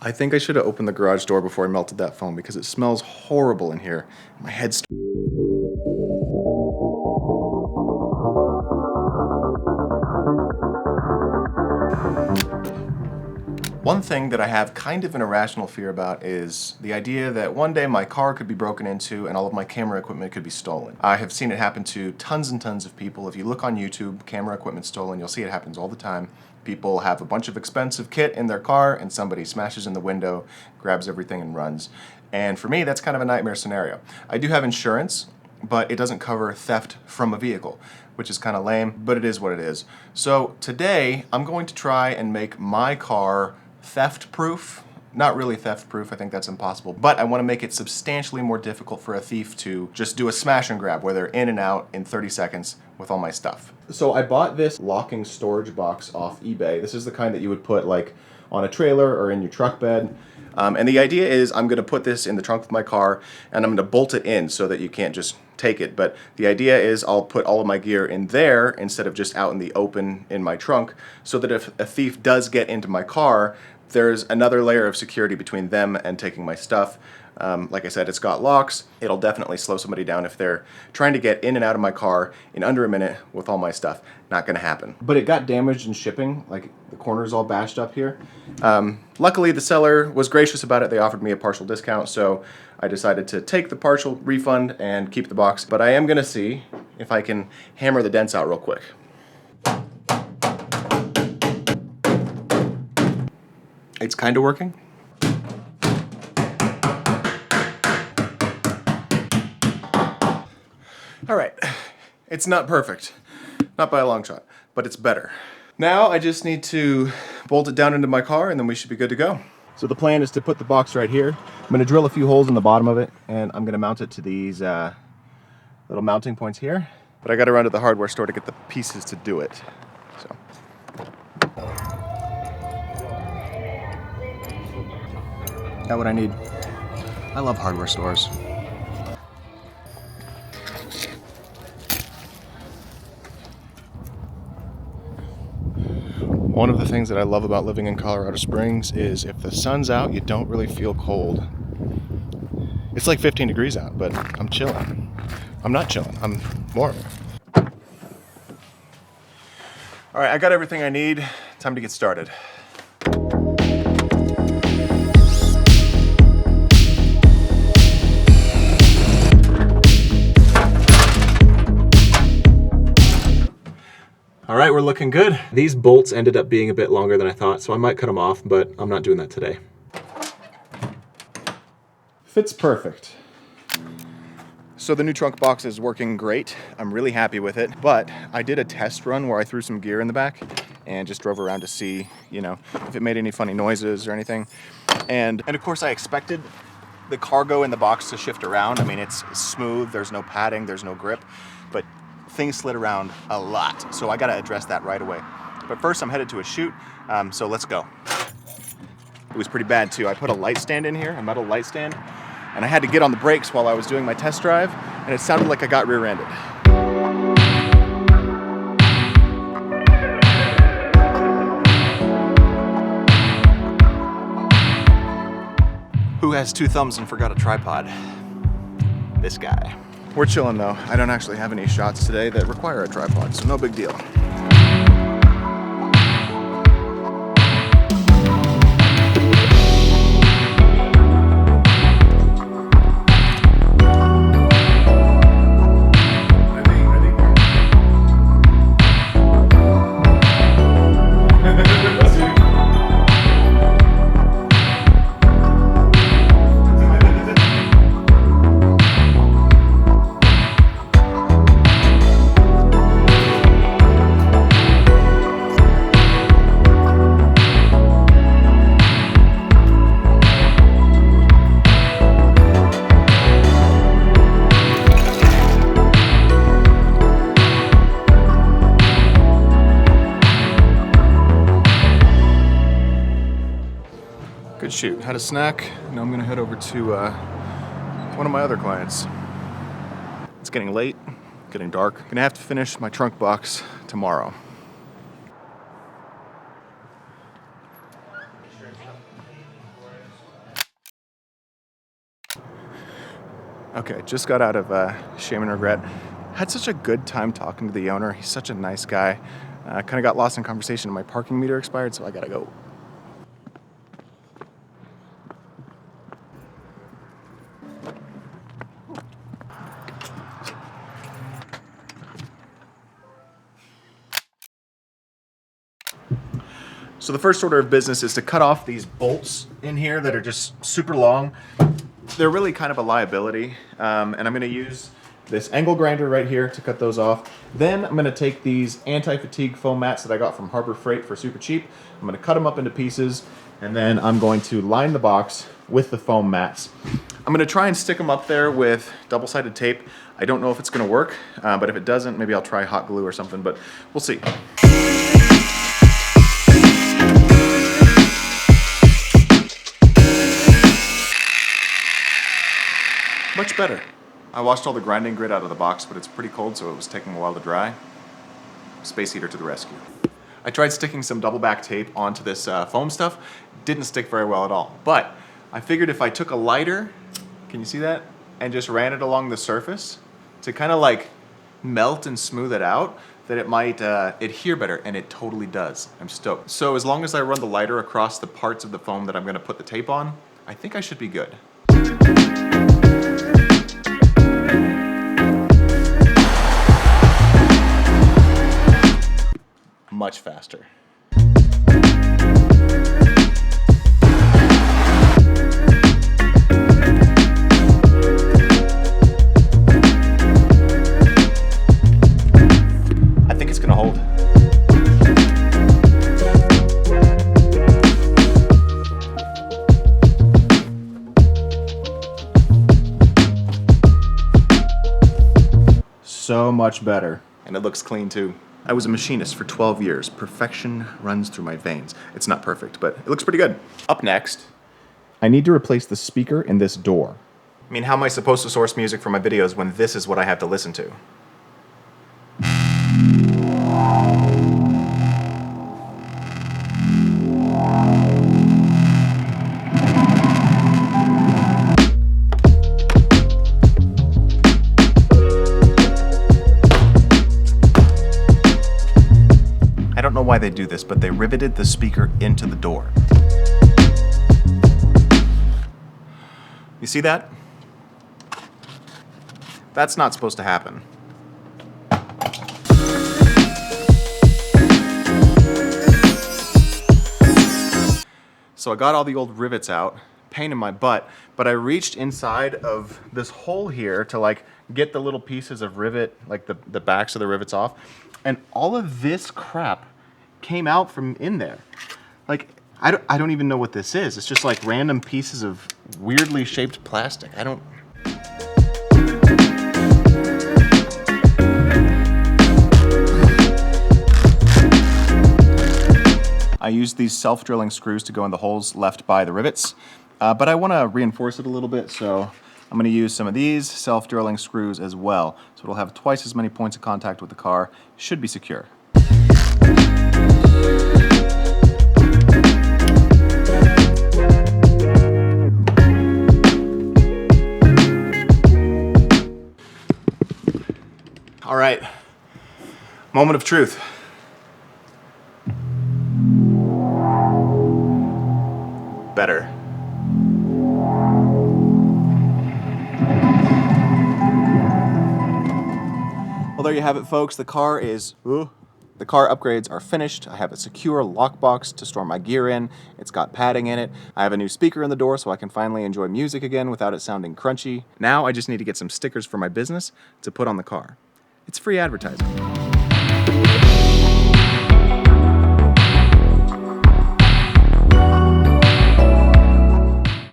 I think I should have opened the garage door before I melted that foam because it smells horrible in here. My head's... One thing that I have kind of an irrational fear about is the idea that one day my car could be broken into and all of my camera equipment could be stolen. I have seen it happen to tons and tons of people. If you look on YouTube, camera equipment stolen, you'll see it happens all the time. People have a bunch of expensive kit in their car and somebody smashes in the window, grabs everything and runs. And for me, that's kind of a nightmare scenario. I do have insurance, but it doesn't cover theft from a vehicle, which is kind of lame, but it is what it is. So today, I'm going to try and make my car theft-proof. Not really theft-proof, I think that's impossible, but I want to make it substantially more difficult for a thief to just do a smash and grab where they're in and out in 30 seconds with all my stuff. So I bought this locking storage box off eBay. This is the kind that you would put like on a trailer or in your truck bed. And the idea is I'm going to put this in the trunk of my car and I'm going to bolt it in so that you can't just take it. But the idea is I'll put all of my gear in there instead of just out in the open in my trunk so that if a thief does get into my car, there's another layer of security between them and taking my stuff. Like I said, it's got locks. It'll definitely slow somebody down if they're trying to get in and out of my car in under a minute with all my stuff. Not gonna happen. But it got damaged in shipping, like the corner's all bashed up here. Luckily, the seller was gracious about it. They offered me a partial discount, so I decided to take the partial refund and keep the box. But I am gonna see if I can hammer the dents out real quick. It's kind of working. All right, it's not perfect, not by a long shot, but it's better. Now I just need to bolt it down into my car and then we should be good to go. So the plan is to put the box right here. I'm gonna drill a few holes in the bottom of it and I'm gonna mount it to these little mounting points here. But I gotta run to the hardware store to get the pieces to do it, so. Got what I need. I love hardware stores. One of the things that I love about living in Colorado Springs is if the sun's out, you don't really feel cold. It's like 15 degrees out, but I'm chilling. I'm not chilling, I'm warm. All right, I got everything I need. Time to get started. All right, we're looking good. These bolts ended up being a bit longer than I thought, so I might cut them off, but I'm not doing that today. Fits perfect. So the new trunk box is working great. I'm really happy with it, but I did a test run where I threw some gear in the back and just drove around to see, you know, if it made any funny noises or anything. And of course I expected the cargo in the box to shift around. I mean, it's smooth, there's no padding, there's no grip, but things slid around a lot, so I gotta address that right away. But first I'm headed to a shoot, so let's go. It was pretty bad too. I put a light stand in here, a metal light stand, and I had to get on the brakes while I was doing my test drive, and it sounded like I got rear-ended. Who has two thumbs and forgot a tripod? This guy. We're chilling though. I don't actually have any shots today that require a tripod, so no big deal. Good shoot. Had a snack. Now I'm gonna head over to one of my other clients. It's getting late, getting dark. Gonna have to finish my trunk box tomorrow. Okay, just got out of Shame and Regret. Had such a good time talking to the owner. He's such a nice guy. Kind of got lost in conversation and my parking meter expired, so I gotta go. So the first order of business is to cut off these bolts in here that are just super long. They're really kind of a liability, and I'm going to use this angle grinder right here to cut those off. Then I'm going to take these anti-fatigue foam mats that I got from Harbor Freight for super cheap. I'm going to cut them up into pieces, and then I'm going to line the box with the foam mats. I'm going to try and stick them up there with double-sided tape. I don't know if it's going to work, but if it doesn't, maybe I'll try hot glue or something, but we'll see. Much better. I washed all the grinding grit out of the box, but it's pretty cold, so it was taking a while to dry. Space heater to the rescue. I tried sticking some double back tape onto this foam stuff. Didn't stick very well at all. But I figured if I took a lighter, can you see that? And just ran it along the surface to kind of like melt and smooth it out, that it might adhere better, and it totally does. I'm stoked. So as long as I run the lighter across the parts of the foam that I'm gonna put the tape on, I think I should be good. Much faster. I think it's gonna hold. So much better. And it looks clean too. I was a machinist for 12 years. Perfection runs through my veins. It's not perfect, but it looks pretty good. Up next, I need to replace the speaker in this door. I mean, how am I supposed to source music for my videos when this is what I have to listen to? I don't know why they do this, but they riveted the speaker into the door. You see that? That's not supposed to happen. So I got all the old rivets out, pain in my butt, but I reached inside of this hole here to like get the little pieces of rivet, like the backs of the rivets off, and all of this crap came out from in there. Like, I don't even know what this is. It's just like random pieces of weirdly shaped plastic. I used these self-drilling screws to go in the holes left by the rivets, but I want to reinforce it a little bit, so I'm going to use some of these self-drilling screws as well. So it'll have twice as many points of contact with the car. Should be secure. All right, moment of truth. Better. Well, there you have it, folks. The car upgrades are finished. I have a secure lockbox to store my gear in. It's got padding in it. I have a new speaker in the door so I can finally enjoy music again without it sounding crunchy. Now I just need to get some stickers for my business to put on the car. It's free advertising.